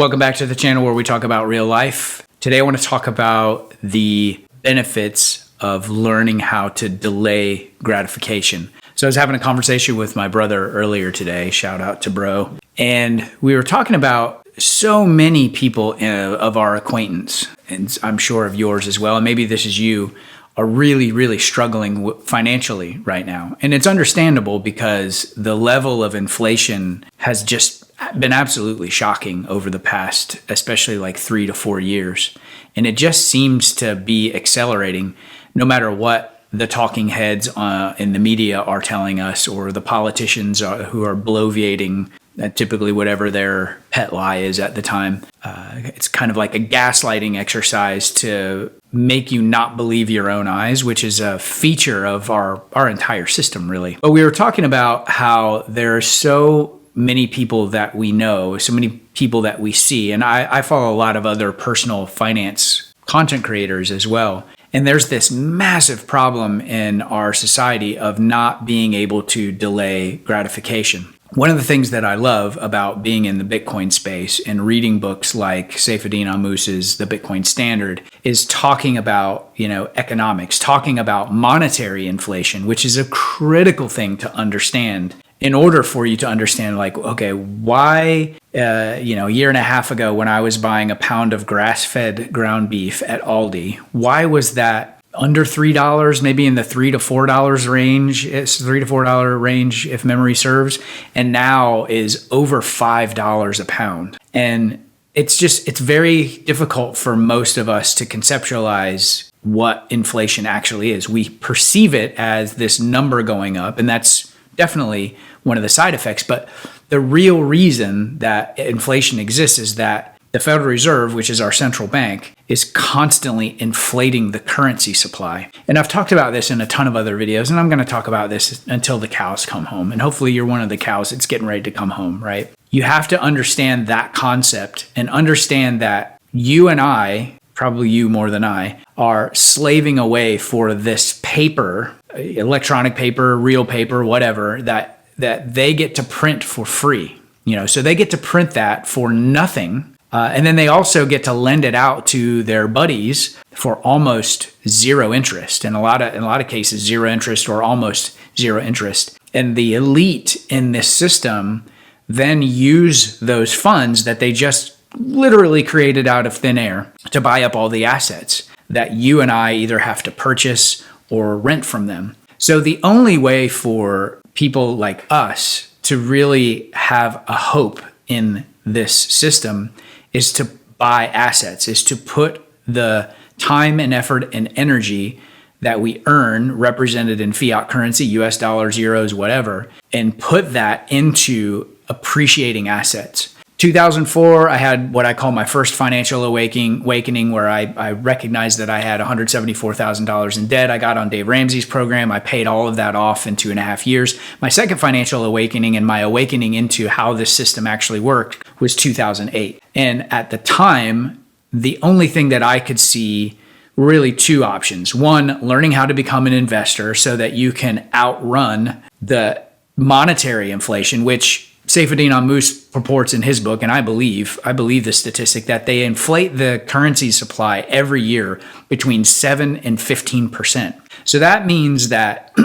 Welcome back to the channel where we talk about real life. Today I want to talk about the benefits of learning how to delay gratification. So I was having a conversation with my brother earlier today, shout out to bro, and we were talking about so many people of our acquaintance, and I'm sure of yours as well, and maybe this is you, are really struggling financially right now. And it's understandable because the level of inflation has just been absolutely shocking over the past, especially like 3 to 4 years. And it just seems to be accelerating no matter what the talking heads in the media are telling us, or the politicians who are bloviating typically whatever their pet lie is at the time. It's kind of like a gaslighting exercise to make you not believe your own eyes, which is a feature of our entire system, really. But we were talking about how there are so many people that we know, so many people that we see, and I follow a lot of other personal finance content creators as well. And there's this massive problem in our society of not being able to delay gratification. One of the things that I love about being in the Bitcoin space and reading books like Saifedean Ammous's The Bitcoin Standard is talking about, economics, talking about monetary inflation, which is a critical thing to understand in order for you to understand, why, a year and a half ago when I was buying a pound of grass-fed ground beef at Aldi, why was that under $3, maybe in the $3 to $4 range? It's $3 to $4 range if memory serves, and now is over $5 a pound. And it's very difficult for most of us to conceptualize what inflation actually is. We perceive it as this number going up, and that's definitely one of the side effects. But the real reason that inflation exists is that the Federal Reserve, which is our central bank, is constantly inflating the currency supply. And I've talked about this in a ton of other videos, and I'm going to talk about this until the cows come home. And hopefully you're one of the cows that's getting ready to come home, right? You have to understand that concept and understand that you and I, probably you more than I, are slaving away for this paper, electronic paper, real paper, whatever, that they get to print for free. So they get to print that for nothing. And then they also get to lend it out to their buddies for almost zero interest. In a lot of cases, zero interest or almost zero interest. And the elite in this system then use those funds that they just literally created out of thin air to buy up all the assets that you and I either have to purchase or rent from them. So the only way for people like us to really have a hope in this system is to buy assets, is to put the time and effort and energy that we earn represented in fiat currency, US dollars, euros, whatever, and put that into appreciating assets. 2004, I had what I call my first financial awakening, where I recognized that I had $174,000 in debt. I got on Dave Ramsey's program. I paid all of that off in 2.5 years. My second financial awakening and my awakening into how this system actually worked was 2008. And at the time, the only thing that I could see were really two options. One, learning how to become an investor so that you can outrun the monetary inflation, which Saifedean Ammous purports in his book, and I believe the statistic that they inflate the currency supply every year between 7 and 15%. So that means that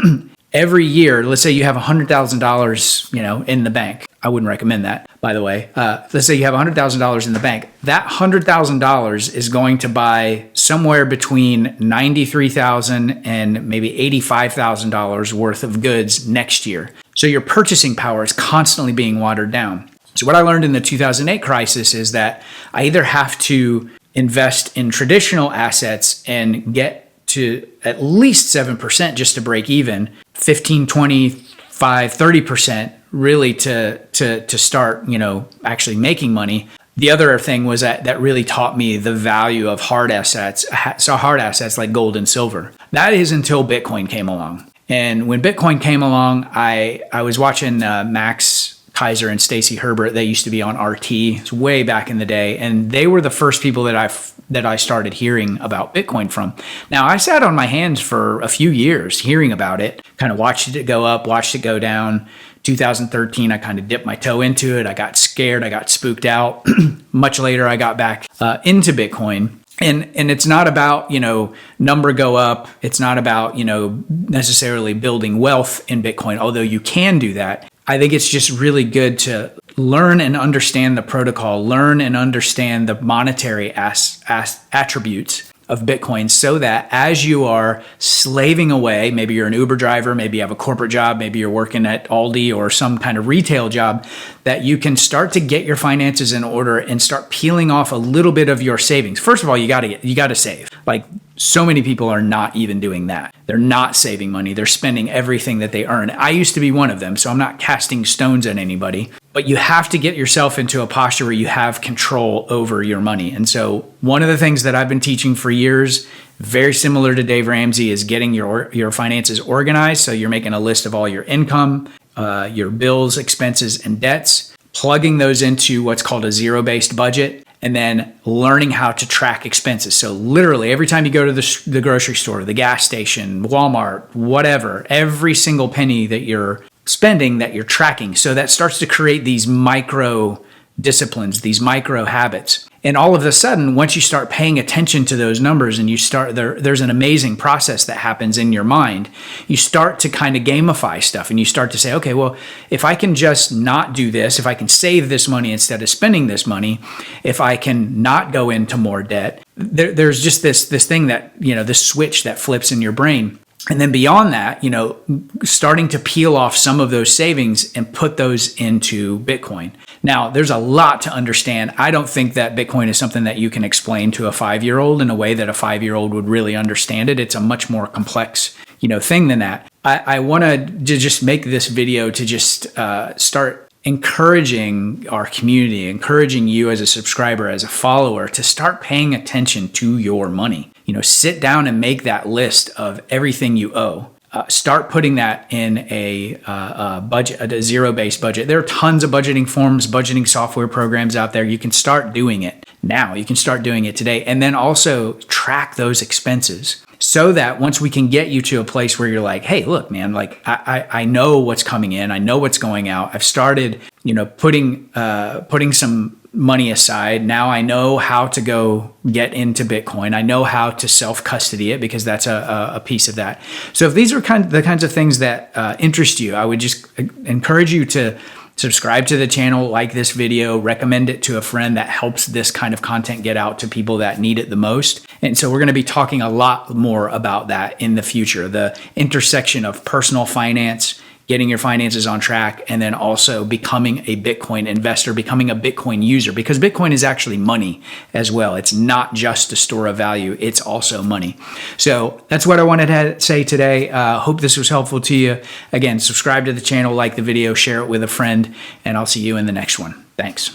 every year, let's say you have $100,000, in the bank. I wouldn't recommend that, by the way. Let's say you have $100,000 in the bank. That $100,000 is going to buy somewhere between $93,000 and maybe $85,000 worth of goods next year. So your purchasing power is constantly being watered down. So what I learned in the 2008 crisis is that I either have to invest in traditional assets and get to at least 7% just to break even, 15, 25, 30% really to start, actually making money. The other thing was that really taught me the value of hard assets. So hard assets like gold and silver. That is until Bitcoin came along. And when Bitcoin came along, I was watching Max Kaiser and Stacy Herbert. They used to be on RT. It's way back in the day, and they were the first people that I started hearing about Bitcoin from. Now, I sat on my hands for a few years hearing about it, kind of watched it go up, watched it go down. 2013, I kind of dipped my toe into it. I got scared. I got spooked out. Much later, I got back into Bitcoin. And it's not about, number go up. It's not about, necessarily building wealth in Bitcoin, although you can do that. I think it's just really good to learn and understand the protocol, learn and understand the monetary attributes of Bitcoin, so that as you are slaving away, maybe you're an Uber driver, maybe you have a corporate job, maybe you're working at Aldi or some kind of retail job, that you can start to get your finances in order and start peeling off a little bit of your savings. First of all, you got to save. Like, so many people are not even doing that. They're not saving money. They're spending everything that they earn. I used to be one of them, so I'm not casting stones at anybody. But you have to get yourself into a posture where you have control over your money. And so one of the things that I've been teaching for years, very similar to Dave Ramsey, is getting your finances organized. So you're making a list of all your income, your bills, expenses, and debts, plugging those into what's called a zero-based budget, and then learning how to track expenses. So literally every time you go to the grocery store, the gas station, Walmart, whatever, every single penny that you're spending, that you're tracking. So that starts to create these micro disciplines, these micro habits. And all of a sudden, once you start paying attention to those numbers and you start there's an amazing process that happens in your mind. You start to kind of gamify stuff, and you start to say, okay, well, if I can just not do this, if I can save this money instead of spending this money, if I can not go into more debt, there's just this thing that, this switch that flips in your brain. And then beyond that, starting to peel off some of those savings and put those into Bitcoin. Now, there's a lot to understand. I don't think that Bitcoin is something that you can explain to a 5-year-old in a way that a 5-year-old would really understand it. It's a much more complex, thing than that. I want to just make this video to just start encouraging our community, encouraging you as a subscriber, as a follower, to start paying attention to your money. Sit down and make that list of everything you owe. Start putting that in a budget, a zero-based budget. There are tons of budgeting forms, budgeting software programs out there. You can start doing it now. You can start doing it today. And then also track those expenses, so that once we can get you to a place where you're like, hey, look, man, like I know what's coming in. I know what's going out. I've started, putting some money aside. Now I know how to go get into Bitcoin. I know how to self-custody it, because that's a piece of that. So if these are the kinds of things that interest you, I would just encourage you to subscribe to the channel, like this video, recommend it to a friend. That helps this kind of content get out to people that need it the most. And so we're going to be talking a lot more about that in the future, the intersection of personal finance, getting your finances on track, and then also becoming a Bitcoin investor, becoming a Bitcoin user, because Bitcoin is actually money as well. It's not just a store of value, it's also money. So that's what I wanted to say today. Hope this was helpful to you. Again, subscribe to the channel, like the video, share it with a friend, and I'll see you in the next one. Thanks.